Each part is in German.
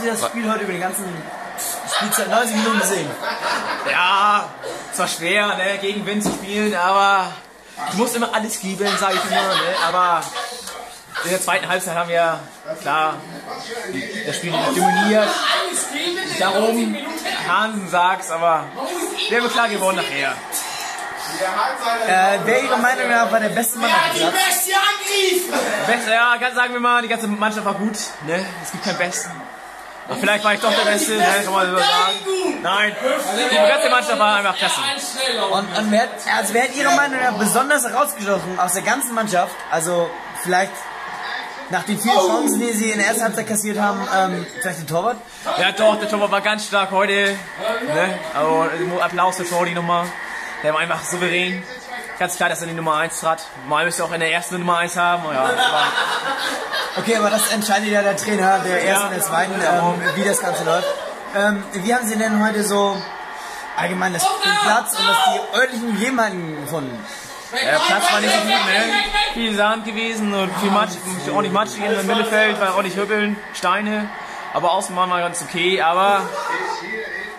das Spiel heute über die ganzen Spielzeit 90 Minuten gesehen? Ja, es war schwer, ne, gegen Wind zu spielen, aber du musst immer alles geben, sage ich immer. Ne, aber in der zweiten Halbzeit haben wir, klar, das Spiel dominiert. Darum, Hansen sagt's, aber wir haben klar gewonnen nachher. Wer Ihrer Meinung nach war der beste Mann auf dem Platz? Ja, sagen wir mal, die ganze Mannschaft war gut. Ne? Es gibt keinen Besten. Aber vielleicht war ich doch der Beste, ne? Kann man so sagen. Nein, die ganze Mannschaft war einfach klasse. Und wer hat Ihrer Meinung nach besonders herausgestochen aus der ganzen Mannschaft? Also vielleicht nach den vielen Chancen, die Sie in der ersten Halbzeit kassiert haben, vielleicht den Torwart? Ja doch, der Torwart war ganz stark heute. Ne? Also Applaus für Jordi nochmal. Der war einfach souverän. Ganz klar, dass er die Nummer 1 trat. Mal müsste auch in der ersten Nummer 1 haben. Ja, okay, aber das entscheidet ja der Trainer, der ersten und der zweiten, wie das Ganze läuft. Wie haben Sie denn heute so allgemein den Platz und die örtlichen Gegebenheiten gefunden? Der Platz war nicht so gut, ne? Viel Sand gewesen und viel Matsch, auch nicht matschig im Mittelfeld, war auch nicht Hüppeln, Steine. Aber außen waren wir ganz okay, aber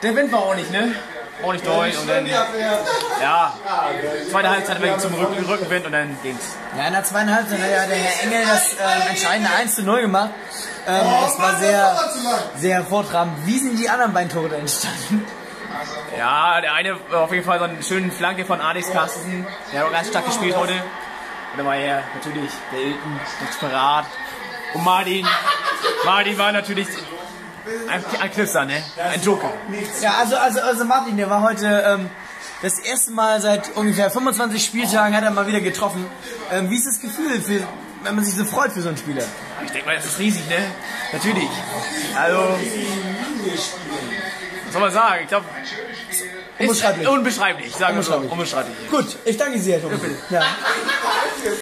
der Wind war auch nicht, ne? Auch nicht durch und dann, ja, zweite Halbzeit haben wir zum Rückenwind und dann ging's. Ja, in der zweiten Halbzeit hat ja der Herr Engel das entscheidende 1:0 gemacht. Das war sehr, sehr hervortragend. Wie sind die anderen beiden Tore entstanden? Ja, der eine auf jeden Fall so eine schöne Flanke von Alex Carstensen. Der hat auch ganz stark gespielt heute. Und dann war er natürlich der Ilton, Parat. Und Martin war natürlich ein Knipser, ne? Ein Joker. Ja, also Martin, der war heute das erste Mal seit ungefähr 25 Spieltagen hat er mal wieder getroffen. Wie ist das Gefühl, wenn man sich so freut für so einen Spieler? Ich denke mal, das ist riesig, ne? Natürlich. Also, was soll man sagen? Ich glaube, unbeschreiblich. Unbeschreiblich, sagen wir so. Unbeschreiblich. Gut, ich danke sehr, Thomas. Bitte. Ja.